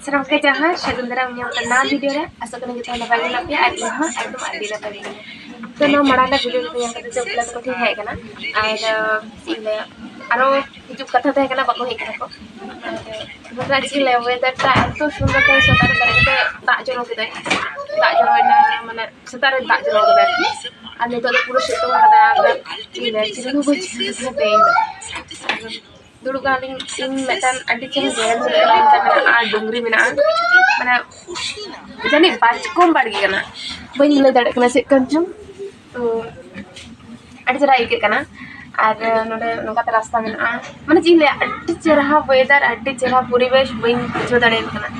Serang ke jahat, sebenarnya punya pernah video ya, asal kena kita lepas ini tapi ada itu ada lepas ini. So no marana video yang kita coba lihat kau hai kana, ada sila, aro hidup kata teh kana baku hai kana ko. Bukan sila weather ta itu sundar teh setara kita tak jero kita, tak jero mana setara tak jero kita. Ada tu ada pura situ ada ada sila, sila tu buat teh. Dulu kali ini medan ada cewek jalan mana ada dongri mana jadi backom pergi kana banyak mulai dari kena sekan jam ada cerah ikut kana ada nongkat rasta mana cile ada cerah weather ada cerah puribesh banyak cuaca dari kana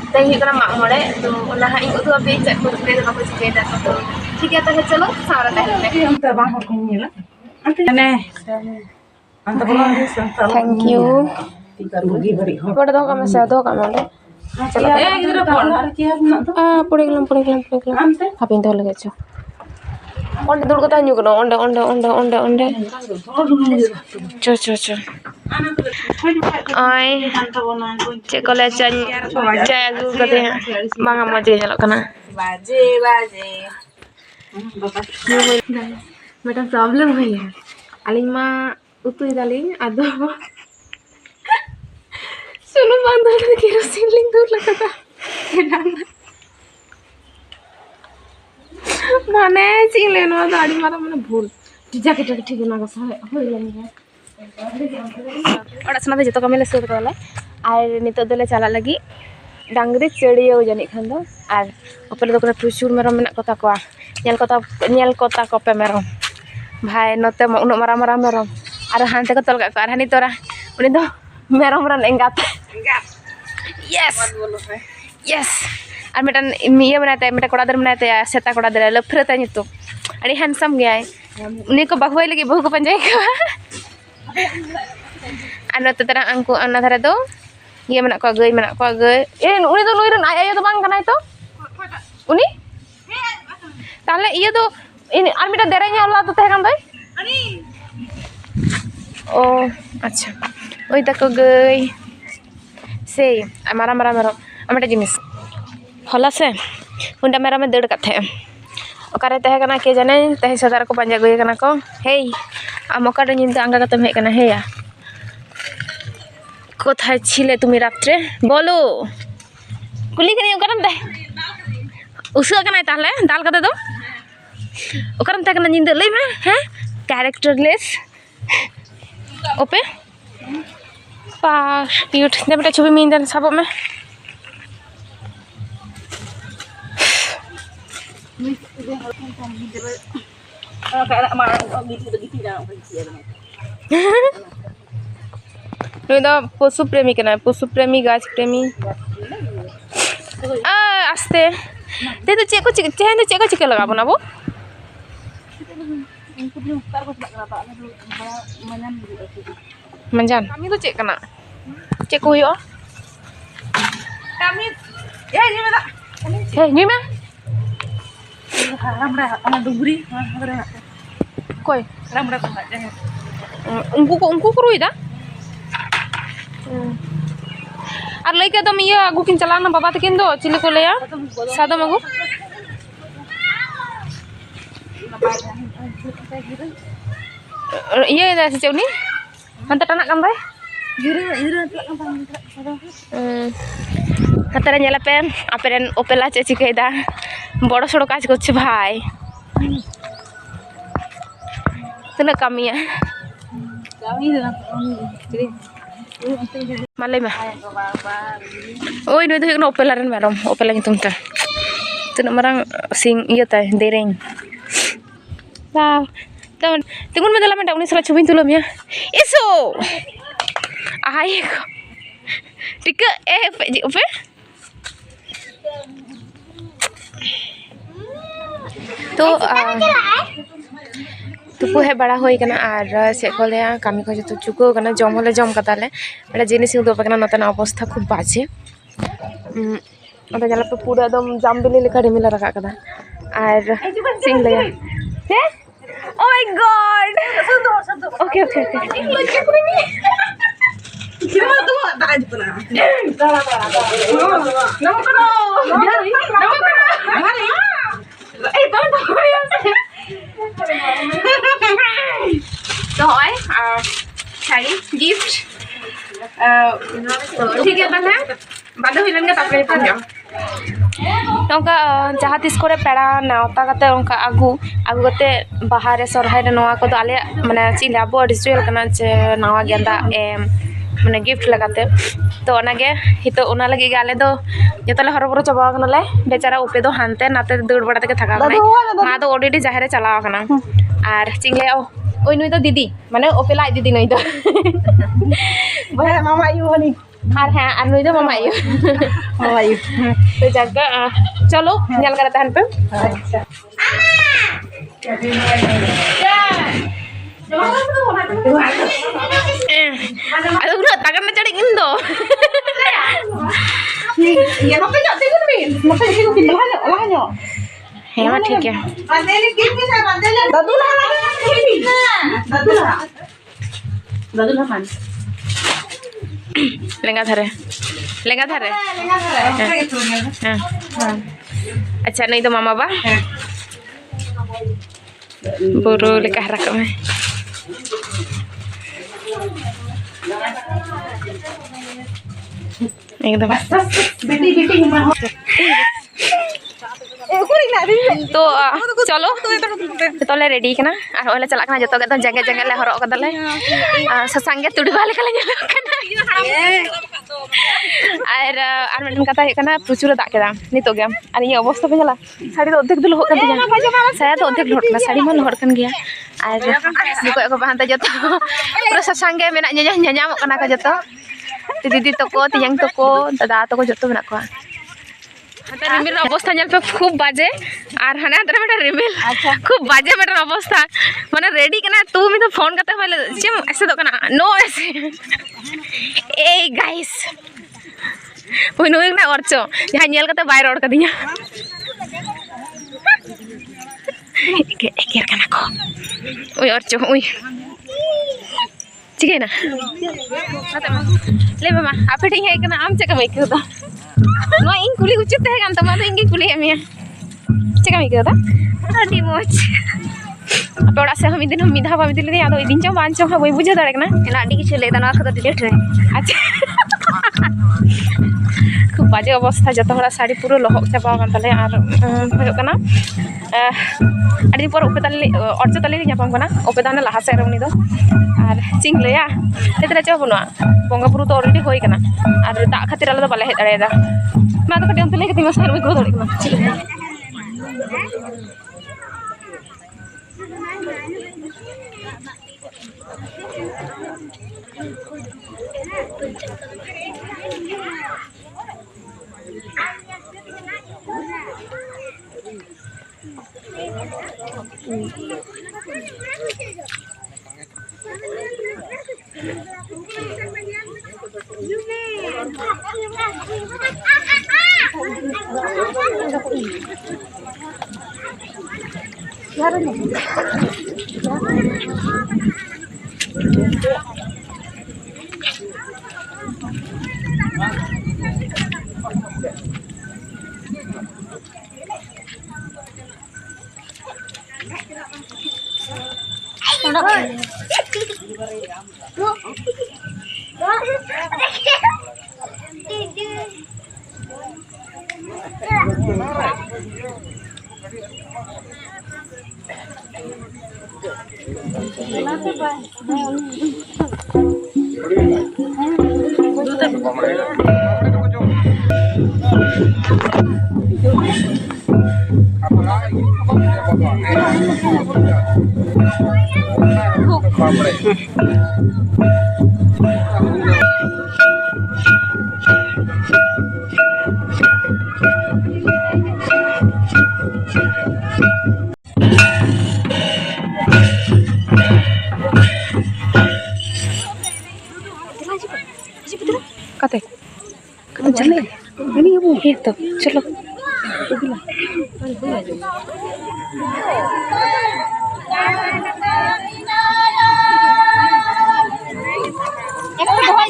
tapi kana mak mole tu nah ikut tu apa cek tu kita apa cek weather tu ठीक है तो चलो सारा तहरीर हम तो बाहर घूमने ला Thank you. Pada dong kami saya dong kami ada. Purigelam. Apa yang tahu lagi cok? Onde dulu kita nyuk no, onde. Cok. Ay, cek kalau cai aku katanya, mangga mau jadi jalak kena. Baje. Macam problem ya. Aling mah utuh daling ada suno bandar kerosin ling dur lagata माने चिले no दाढ़ी मारा मैंने भूल jacket ठीक ना का हो लेनी है और असना जतो कमेले सुर करला आर नितो दले चला लगी डांगरी चेड़ियो जानि खान दो आर ओपरे दो प्रचुर मेरम मेना कोता को नेल कोता कोपे मेरम भाई नते उन मारा मेरम आर हानते को तोल का आर हानि तोरा उनी दो मेरम रन एंगात यस आर मेटन मिया बनाते मेटा कोड़ा दर बनाते सेता कोड़ा दर लफरता नितो अड़ी हैंडसम गया उनी को बहु लगी बहु को पंजाई को आर नते तरा अंकु अना धरे दो ये मेना को गई ए उनी दो नुई रन आय दो बांग कनाय तो उनी ताले ये दो इन आर मेटा देरेnya Allah तो तहे कान दो oh अच्छा ओई तक गई से मारा मेरम अमेटा जिनिस हला से उंडा मेरम दड़ कथे ओकारे तहे कना के जाने तहे सदार को पंजा गई कना को हे आम ओकारे निंदा आंगा कतम हे कना हेया कोथाय छिले तुमी रात्रे बोलो कुली कनी ओकारम दे उसु कना ताले दाल कते दो ओकारम तहे कना निंदा लई में हैं कैरेक्टरलेस ओपे पास क्यूट ने बेटा छवि में इंदन साबो में पशु प्रेमी के पशु प्रेमी गाछ प्रेमी आस्ते ते तो चेक को चिके लगा बना वो मंजान कमी तो चेक कना चेक को हुयो कमी ए नि में रामरा अना डुगरी कोई रामरा को उनको को रुइदा और लइके दम ये आगु किन चलाना बाबा तकिन दो चिले को लेया सादम आगु ये दा से चौनी Mantap anak kan bay? Katanya nyala pen, aperen opela ceci kaida, bodoh suruh kasih coach bay. Tuna kami ya. Malay mah. Oh ini tuh yang opelaran merom, opela itu tuh. Tuna marang sing iya teh dereng. Wow. Tunggu mendalam mendak unis salah cubin tulam ya. Isu. Ahai ko. Tika apa? तुपु है बड़ा होई कना are से को ले कमी को जतो चुको कना जम होले जम कताले बड़ा जिनिस दो पकना नतन अवस्था खूब बाजे अबे जला पे पूरा एकदम जाम बिली लेखा रिमिला रखा कदा आर सिंग ले हे Oh my god. Okay. तो hỏi साड़ी गिफ्ट ठीक है बना बादो हुई लंगा तापरे पंजो नौका जहाँ तीस करे पेड़ा नावता कते उनका आगू कते बाहर सरहाय रे नवा को आले माने चिला बो रिचुअल कना जे नावा गेंदा एम माने गिफ्ट लगाते तो ओनागे हितो ओना लगे आले दो जतले हरबरो चबा कनाले बेचारा उपे दो हानते नाते दौड़ बड़ा तक थका कना मा दो ऑलरेडी जाहेर रे चलाव कना आर चिंगले ओई नुई दो दीदी माने ओपेला दीदी नुई दो बहरा मामा आयु हनी और हाँ और नुई दो मामा आयु तो जाके चलो nyal करे तहन पे अच्छा ada udah tangan mencari indo ya makanya tinggal min makanya tinggal min lahnya ya mah ठीक है bandele kimi sa bandele dadula kimi dadula man lenga dhare अच्छा नहीं तो मामा बा buru lekah rakam एकदम तो चलो तो ले रेडी करना और ओले चला करना जतो के जगह जगह ले हरो कदले ससंगे तुड़ी वाले कले नेलो करना और मेडन कथा हे करना प्रचुर दाग केदा नितो गे और ये अवस्था पे चला साड़ी तो अधेक दुल हो कन दिया साया तो अधेक लोट ना साड़ी मन हर कन गया और निको को बाहन जतो पूरा ससंगे मेना ᱧᱟᱧᱟᱢ ᱠᱟᱱᱟ ᱠᱚ ᱡᱚᱛᱚ दीदी तको तियांग तको दादा तको जतो मेना को हाते रिमिल अवस्था नेल पे खूब बाजे और हाने हाते मेटा रिमिल खूब बाजे मेटा अवस्था माने रेडी कना तू मी तो फोन करते होले चिम ऐसे तो कना नो ऐसे ए गाइस ओइ नो ना औरचो जहां नेल कते बाय रोड कदिया एकेर कना को ओइ औरचो ओइ ठीक है ना ले मामा आप ठीक है कना आम चका मैं कहता नो इन कुली उचित है कान तमा तो इंगे कुली एमिया चका मैं कहता अडी मोच तोड़ा से हम दिन हम मिधा बा मिदिल दे आदो दिन चो बांचो हा वही बुझे दाड़े कना एला अडी किछ ले दाना खदा डिलीट रे अच्छा खूब बाजे अवस्था जतो हड़ा साड़ी पूरा लहक चाबा कान तले और होय कना अडी पर उपे तले अर्चो तले ᱧᱟᱯᱟᱢ कना उपे दाना लहा से उनी दो और चिंग लया तेतरा च बनुआ बंगा पुरु तो ऑलरेडी होय कना और दा खातिर आले दो बाले हे दाड़ेदा मा तो कटे अंतले कति मसार में को दड़े कना कते कते चले ini ibu itu चलो एक तो बहुत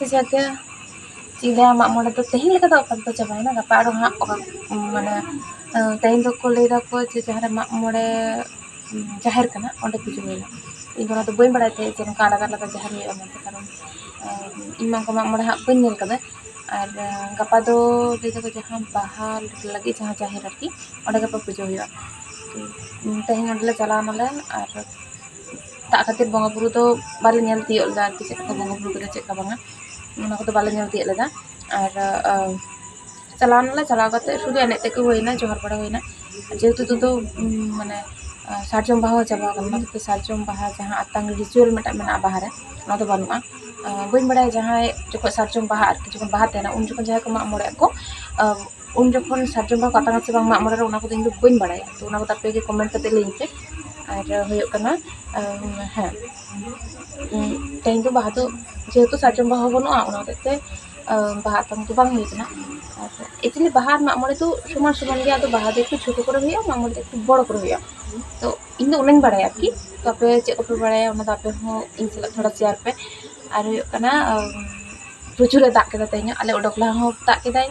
jaga sila mak mole to tehin leka to kan to chabaina gapa aro ha mane tehin to ko leida ko je jahare mak mole jahir kana onde pujo hoina ᱤᱧ ᱫᱚ ᱵᱟᱹᱧ ᱵᱟᱲᱟᱭ ᱛᱟᱦᱮᱸ ᱡᱮ ᱱᱚᱝᱠᱟ ᱟᱞᱟᱫᱟ ᱟᱞᱟᱫᱟ ᱡᱟᱦᱮᱨ ᱦᱩᱭᱩᱜᱼᱟ ᱢᱮᱱᱛᱮ ᱠᱟᱨᱚᱱ ᱤᱧ ᱢᱟ ᱚᱱᱠᱟ ᱢᱟᱜ ᱢᱚᱬᱮ ᱦᱟᱸᱜ ᱵᱟᱹᱧ ᱧᱮᱞ ᱠᱟᱫᱟ ᱟᱨ ᱜᱟᱯᱟ ᱫᱚ ᱞᱟᱹᱭ ᱫᱟᱠᱚ ᱡᱟᱦᱟᱸ ᱵᱟᱦᱟ ᱞᱟᱹᱜᱤᱫ ᱡᱟᱦᱟᱸ ᱡᱟᱦᱮᱨ ᱟᱨᱠᱤ ᱚᱸᱰᱮ ᱜᱟᱯᱟ ᱯᱩᱡᱟᱹ ᱦᱩᱭᱩᱜᱼᱟ ᱛᱮᱦᱮᱧ ᱚᱸᱰᱮ ᱞᱮ ᱪᱟᱞᱟᱣ ᱱᱟᱞᱮ ᱟᱨ ᱫᱟᱜ ᱠᱷᱟᱹᱛᱤᱨ ᱵᱚᱸᱜᱟ ᱵᱩᱨᱩ ᱫᱚ ᱵᱟᱞᱮ ᱧᱮᱞ ᱛᱤᱭᱳᱜ ᱞᱮᱫᱟ ᱟᱨᱠᱤ ᱪᱮᱫ ᱞᱮᱠᱟ ᱵᱚᱸᱜᱟ ᱵᱩᱨᱩ ᱠᱚᱫᱚ ᱪᱮᱫ ᱞᱮᱠᱟ ᱵᱟᱝᱟ ᱚᱱᱟ ᱠᱚᱫᱚ ᱵᱟᱞᱮ ᱧᱮᱞ ᱛᱤᱭᱳᱜ ᱞᱮᱫᱟ ᱟᱨ ᱪᱟᱞᱟᱣ ᱱᱟᱞᱮ ᱪᱟᱞᱟᱣ ᱠᱟᱛᱮ ᱥᱩᱫᱷᱩ ᱮᱱᱮᱡ ᱛᱮᱜᱮ ᱦᱩᱭᱱᱟ ᱡᱚᱦᱟᱨ ᱵᱟᱲᱟ ᱦᱩᱭᱱᱟ जेहेतु तो माने सारजम बाहा चाबा तो सारजम बाहा जहाँ आतंग रिचुअल मेटा मेना बाहा रे ना तो बानुआ बई बड़ा जहाँ जो सारजम बाहा आरकी जो बाहा तेना उन जो जहाँ को मा मोड़े को उन जखन सारजम बाहा आतंग से मा मोड़े उना को दिन बई बड़ा तो उना को तापे के कमेंट करते लेइन पे और होयो कना हां तेन तो बाहा तो जेहेतु सारजम बाहा बनुआ उना ते बाहा आतंग तो बांग होइना एक्चुअली बाहा मा मोड़े तो समान समान गया तो बाहा देखो छोटो करे हुआ मा मोड़े एक बड़ करे हुआ तो इन दो उन्हें बड़ा आरकी तो आपे चेक को बड़ा उना तापे हो इन सला थोड़ा शेयर पे और होयो कना प्रचुर दाग के तेना आले ओडकला हो दाग के दाई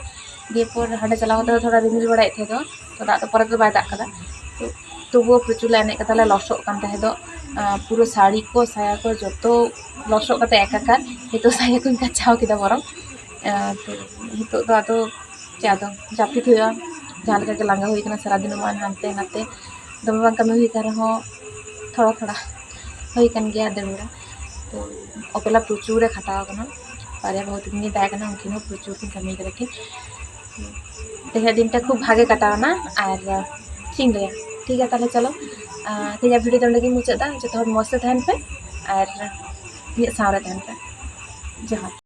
दीपुर हाडे चलाव तो थोड़ा रिमिल बड़ा थे तो दाग तो पर बाय दाग कदा तो वो प्रचुर एने कताले लसो कान तहे दो पूरा साड़ी को साया को जतो लसो कते एकाकार हेतो साया को कचाव किदा बरम तो हितो तो आतो चादो जापित हुआ जहाँ लगा के लांगा हुई कना सारा दिन मान हानते नाते दम बांग कमी हुई कर हो थोड़ा थोड़ा हुई कन गया देवरा तो ओपेला प्रचुर खटाव कना पारे बहुत दिन दाय कना उनकी नो प्रचुर की कमी करके तेहे दिन ता खूब भागे कटावना और ठीक है ताहले चलो तेजा वीडियो तो लगी मुचादा जो तो मस्त तहन पे और ये सारे तहन पे जहाँ